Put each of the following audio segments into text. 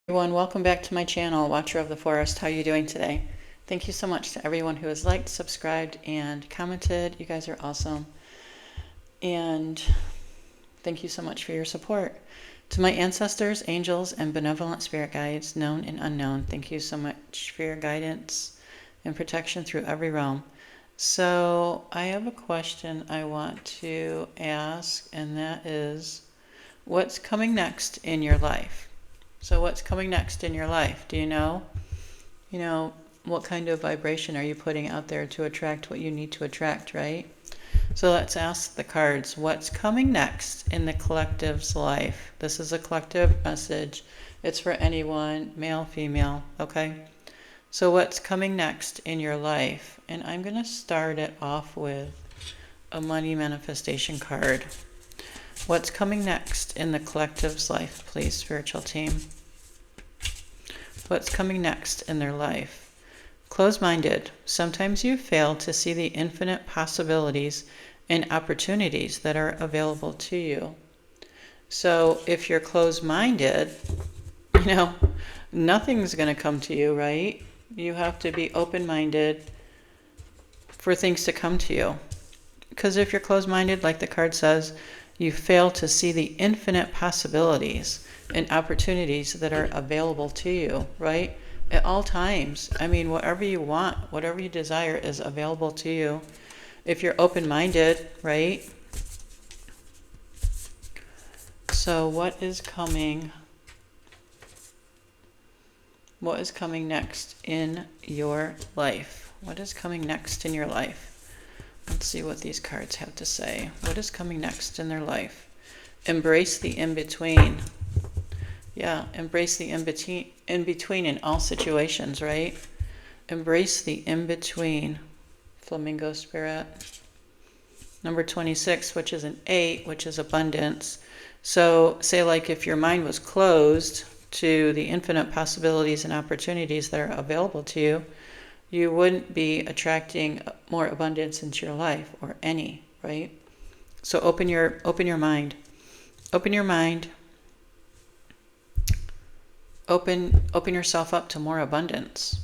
Everyone, welcome back to my channel, Watcher of the Forest. How are you doing today? Thank you so much to everyone who has liked, subscribed, and commented. You guys are awesome. And thank you so much for your support. To my ancestors, angels, and benevolent spirit guides, known and unknown, thank you so much for your guidance and protection through every realm. So I have a question I want to ask, and that is, what's coming next in your life? So what's coming next in your life? Do you know? What kind of vibration are you putting out there to attract what you need to attract, right? So let's ask the cards, what's coming next in the collective's life? This is a collective message. It's for anyone, male, female, okay? So what's coming next in your life? And I'm going to start it off with a money manifestation card. What's coming next in the collective's life, please, spiritual team? What's coming next in their life? Closed-minded. Sometimes you fail to see the infinite possibilities and opportunities that are available to you. So if you're closed-minded, nothing's going to come to you, right? You have to be open-minded for things to come to you. Because if you're closed-minded, like the card says, you fail to see the infinite possibilities and opportunities that are available to you, right? At all times. I mean, whatever you want, whatever you desire is available to you. If you're open-minded, right? So what is coming? What is coming next in your life? What is coming next in your life? Let's see what these cards have to say. What is coming next in their life? Embrace the in-between. Yeah, embrace the in-between in all situations, right? Embrace the in-between. Flamingo spirit. Number 26, which is an 8, which is abundance. So say like if your mind was closed to the infinite possibilities and opportunities that are available to you, you wouldn't be attracting more abundance into your life, or any, right? So open your mind. Open your mind. Open yourself up to more abundance.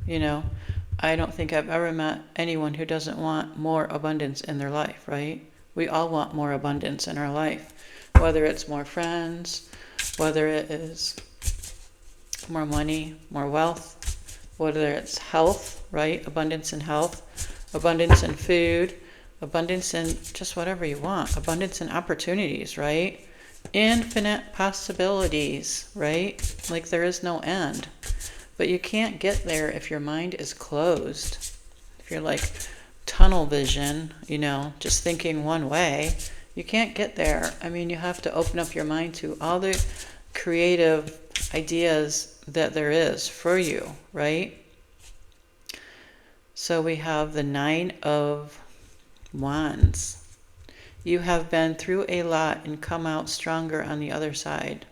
I don't think I've ever met anyone who doesn't want more abundance in their life, right? We all want more abundance in our life, whether it's more friends, whether it is more money, more wealth, whether it's health, right? Abundance in health, abundance in food, abundance in just whatever you want, abundance in opportunities, right? Infinite possibilities, right? Like there is no end. But you can't get there if your mind is closed. If you're like tunnel vision, just thinking one way, you can't get there. I mean, you have to open up your mind to all the creative ideas that there is for you, right? So we have the 9 of Wands. You have been through a lot and come out stronger on the other side.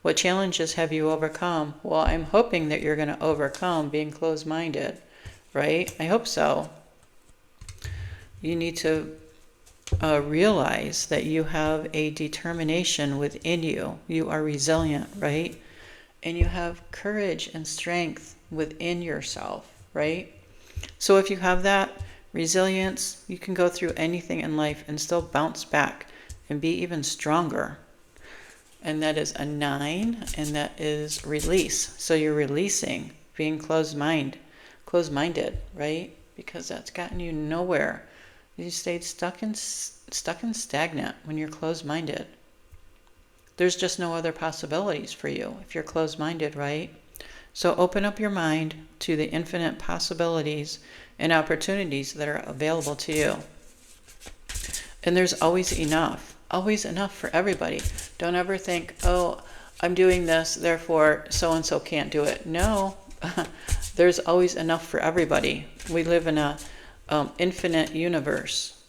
What challenges have you overcome? Well, I'm hoping that you're going to overcome being closed-minded, right? I hope so. You need to realize that you have a determination within you. You are resilient, right? And you have courage and strength within yourself, right? So if you have that resilience, you can go through anything in life and still bounce back and be even stronger. And that is a 9, and that is release. So you're releasing being closed-minded, right? Because that's gotten you nowhere. You stayed stuck and stagnant when you're closed-minded. There's just no other possibilities for you if you're closed-minded, right? So open up your mind to the infinite possibilities and opportunities that are available to you. And there's always enough for everybody. Don't ever think, oh, I'm doing this, therefore so-and-so can't do it. No, there's always enough for everybody. We live in a infinite universe.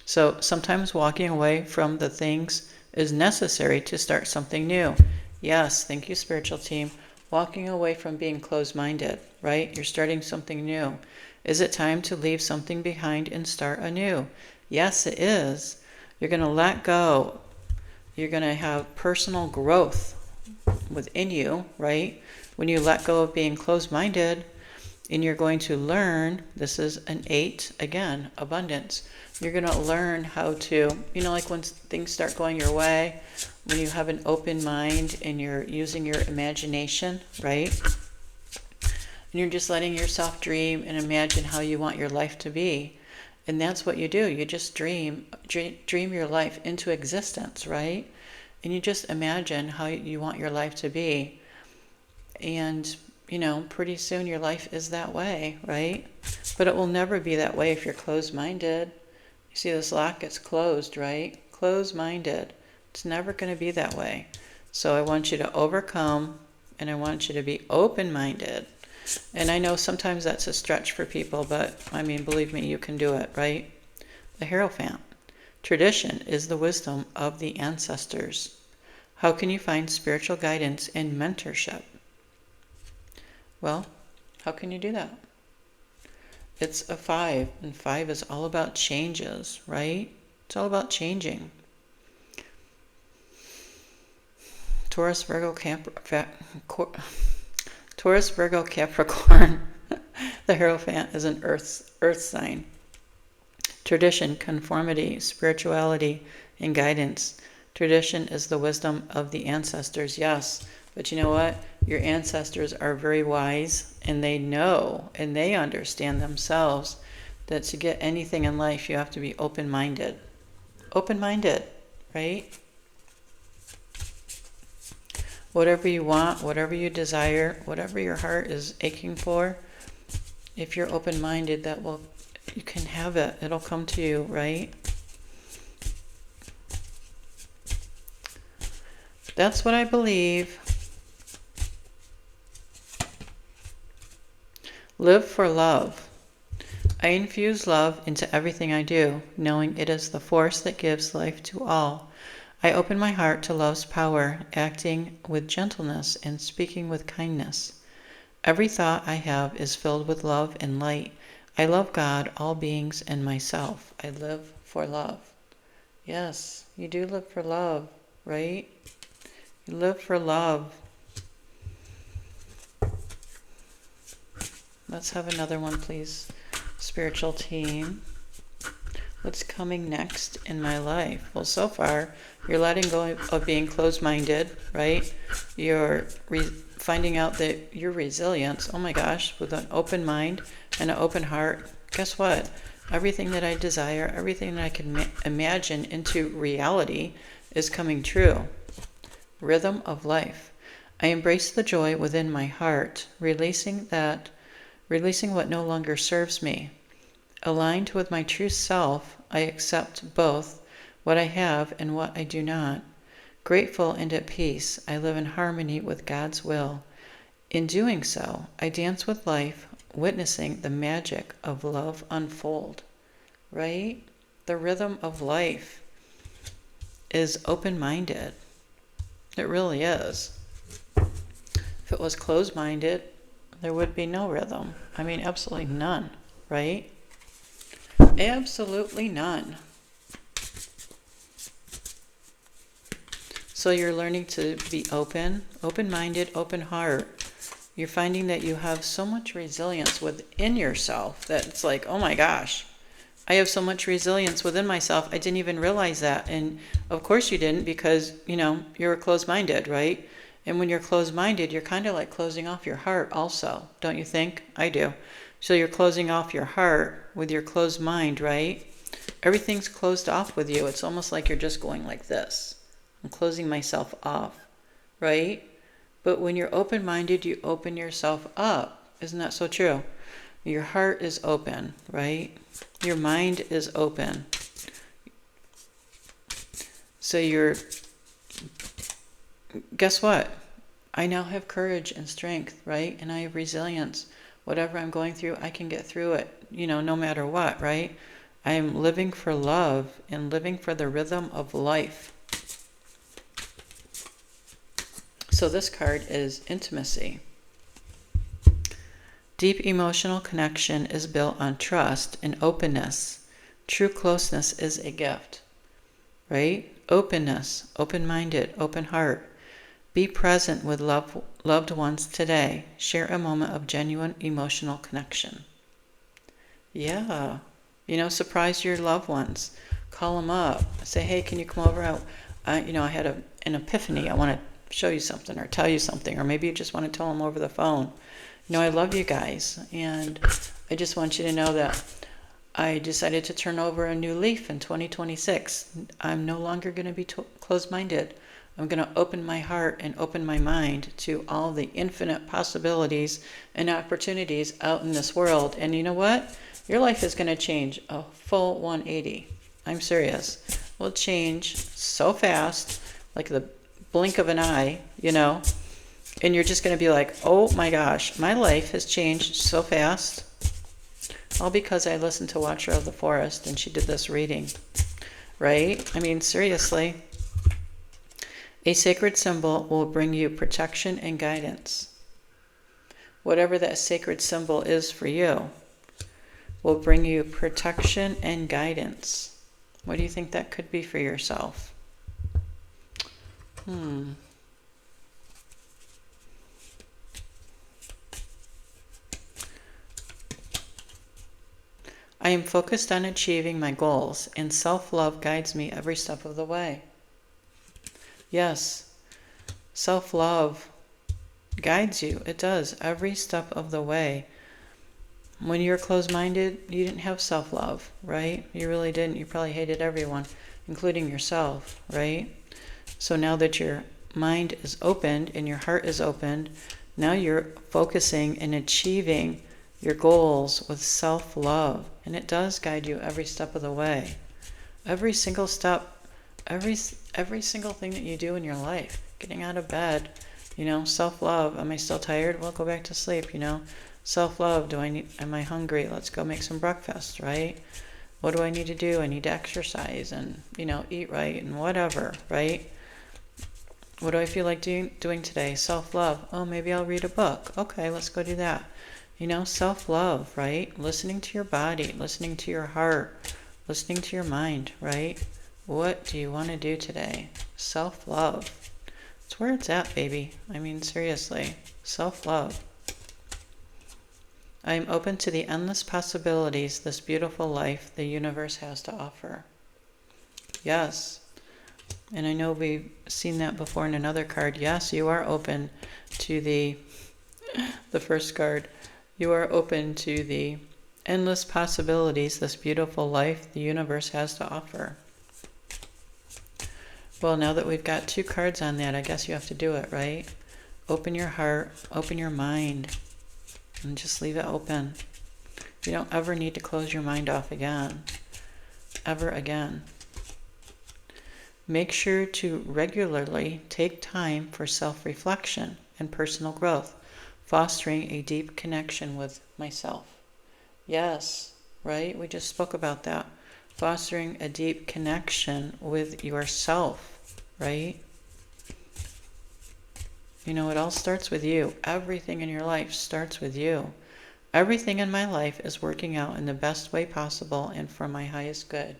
So sometimes walking away from the things is necessary to start something new. Yes, thank you, spiritual team. Walking away from being closed-minded, right? You're starting something new. Is it time to leave something behind and start anew? Yes, it is. You're going to let go. You're going to have personal growth within you, right? When you let go of being closed-minded, and you're going to learn, this is an 8, again, abundance. You're going to learn how to, like when things start going your way, when you have an open mind and you're using your imagination, right? And you're just letting yourself dream and imagine how you want your life to be. And that's what you do. You just dream your life into existence, right? And you just imagine how you want your life to be. And, pretty soon your life is that way, right? But it will never be that way if you're closed-minded. You see this lock, it's closed, right? Closed-minded. It's never going to be that way. So I want you to overcome, and I want you to be open-minded. And I know sometimes that's a stretch for people, but believe me, you can do it, right? The Hierophant. Tradition is the wisdom of the ancestors. How can you find spiritual guidance and mentorship? Well, how can you do that? It's a 5, and 5 is all about changes, right? It's all about changing. Taurus, Virgo, Capricorn. The Hierophant is an earth sign. Tradition, conformity, spirituality, and guidance. Tradition is the wisdom of the ancestors, yes. But you know what? Your ancestors are very wise, and they know, and they understand themselves that to get anything in life, you have to be open-minded. Open-minded, right? Whatever you want, whatever you desire, whatever your heart is aching for, if you're open-minded, you can have it. It'll come to you, right? That's what I believe. Live for love. I infuse love into everything I do, knowing it is the force that gives life to all. I open my heart to love's power, acting with gentleness and speaking with kindness. Every thought I have is filled with love and light. I love God, all beings, and myself. I live for love. Yes, you do live for love, right? You live for love. Let's have another one, please. Spiritual team. What's coming next in my life? Well, so far, you're letting go of being closed-minded, right? You're finding out that your resilience, oh my gosh, with an open mind and an open heart, guess what? Everything that I desire, everything that I can imagine into reality is coming true. Rhythm of life. I embrace the joy within my heart, releasing what no longer serves me. Aligned with my true self, I accept both what I have and what I do not. Grateful and at peace, I live in harmony with God's will. In doing so, I dance with life, witnessing the magic of love unfold. Right? The rhythm of life is open-minded. It really is. If it was closed-minded, there would be no rhythm. Absolutely none, right? Absolutely none. So you're learning to be open-minded, open heart. You're finding that you have so much resilience within yourself that it's like, oh my gosh, I have so much resilience within myself. I didn't even realize that. And of course you didn't, because, you're closed-minded, right? And when you're closed-minded, you're kind of like closing off your heart also, don't you think? I do. So you're closing off your heart with your closed mind, right? Everything's closed off with you. It's almost like you're just going like this. I'm closing myself off, right? But when you're open-minded, you open yourself up. Isn't that so true? Your heart is open, right? Your mind is open. So guess what? I now have courage and strength, right? And I have resilience. Whatever I'm going through, I can get through it, no matter what, right? I am living for love and living for the rhythm of life. So this card is intimacy. Deep emotional connection is built on trust and openness. True closeness is a gift, right? Openness, open-minded, open heart. Be present with loved ones today. Share a moment of genuine emotional connection. Yeah. Surprise your loved ones. Call them up. Say, hey, can you come over? I had an epiphany. I want to show you something or tell you something. Or maybe you just want to tell them over the phone. I love you guys. And I just want you to know that I decided to turn over a new leaf in 2026. I'm no longer going to be closed-minded. I'm going to open my heart and open my mind to all the infinite possibilities and opportunities out in this world. And you know what? Your life is going to change a full 180. I'm serious. Will change so fast, like the blink of an eye, and you're just going to be like, oh my gosh, my life has changed so fast. All because I listened to Watcher of the Forest and she did this reading, right? I mean, seriously. A sacred symbol will bring you protection and guidance. Whatever that sacred symbol is for you will bring you protection and guidance. What do you think that could be for yourself? I am focused on achieving my goals, and self-love guides me every step of the way. Yes, self-love guides you. It does, every step of the way. When you're closed-minded, you didn't have self-love, right? You really didn't. You probably hated everyone, including yourself, right? So now that your mind is opened and your heart is opened, now you're focusing and achieving your goals with self-love. And it does guide you every step of the way. Every single step, every single thing that you do in your life. Getting out of bed, self-love. Am I still tired? Well, go back to sleep, Self-love. Am I hungry? Let's go make some breakfast, right? What do I need to do? I need to exercise and, eat right and whatever, right? What do I feel like doing today? Self-love. Oh, maybe I'll read a book. Okay, let's go do that. Self-love, right? Listening to your body, listening to your heart, listening to your mind, right? What do you want to do today? Self-love. It's where it's at, baby. I mean, seriously. Self-love. I am open to the endless possibilities this beautiful life the universe has to offer. Yes. And I know we've seen that before in another card. Yes, you are open to the first card. You are open to the endless possibilities this beautiful life the universe has to offer. Well, now that we've got 2 cards on that, I guess you have to do it, right? Open your heart, open your mind, and just leave it open. You don't ever need to close your mind off again. Ever again. Make sure to regularly take time for self-reflection and personal growth, fostering a deep connection with myself. Yes, right? We just spoke about that. Fostering a deep connection with yourself, right? It all starts with you. Everything in your life starts with you. Everything in my life is working out in the best way possible and for my highest good,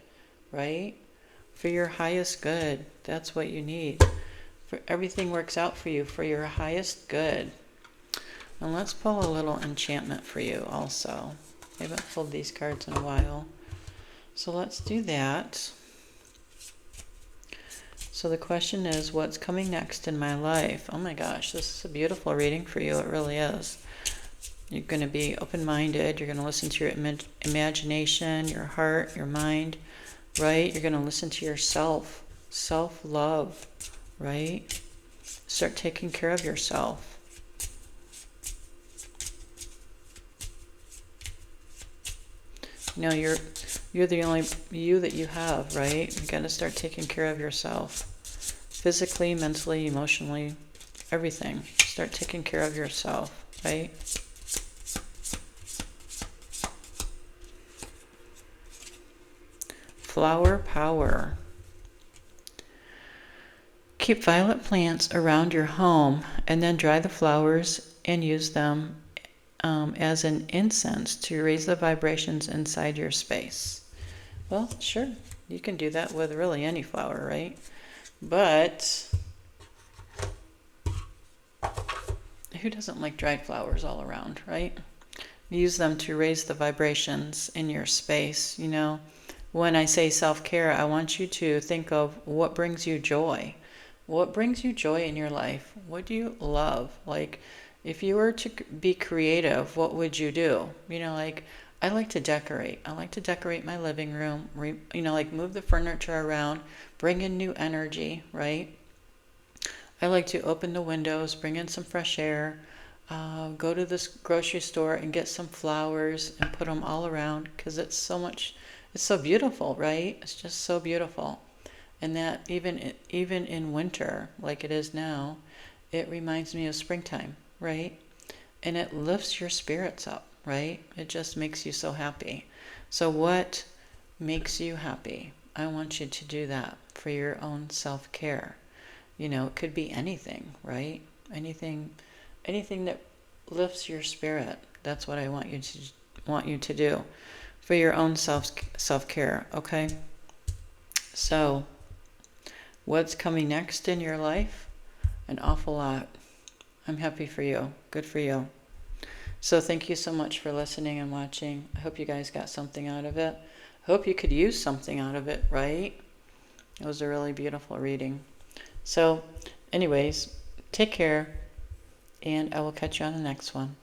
right? For your highest good. That's what you need. For everything works out for you for your highest good. And let's pull a little enchantment for you also. I haven't pulled these cards in a while. So let's do that. So the question is, what's coming next in my life? Oh my gosh, this is a beautiful reading for you. It really is. You're going to be open-minded. You're going to listen to your imagination, your heart, your mind, right? You're going to listen to yourself. Self-love, right? Start taking care of yourself. You're the only you that you have, right? You got to start taking care of yourself. Physically, mentally, emotionally, everything. Start taking care of yourself, right? Flower power. Keep violet plants around your home and then dry the flowers and use them as an incense to raise the vibrations inside your space. Well, sure, you can do that with really any flower, right? But who doesn't like dried flowers all around, right? Use them to raise the vibrations in your space. When I say self-care, I want you to think of what brings you joy. What brings you joy in your life? What do you love? Like, if you were to be creative, what would you do? Like, I like to decorate. I like to decorate my living room, like move the furniture around, bring in new energy, right? I like to open the windows, bring in some fresh air, go to this grocery store and get some flowers and put them all around because it's so beautiful, right? It's just so beautiful. And that even in winter, like it is now, it reminds me of springtime, right? And it lifts your spirits up, right? It just makes you so happy. So what makes you happy? I want you to do that for your own self-care. It could be anything, right? Anything that lifts your spirit. That's what I want you to do for your own self-care, okay? So, what's coming next in your life? An awful lot. I'm happy for you. Good for you. So thank you so much for listening and watching. I hope you guys got something out of it. I hope you could use something out of it, right? It was a really beautiful reading. So, anyways, take care, and I will catch you on the next one.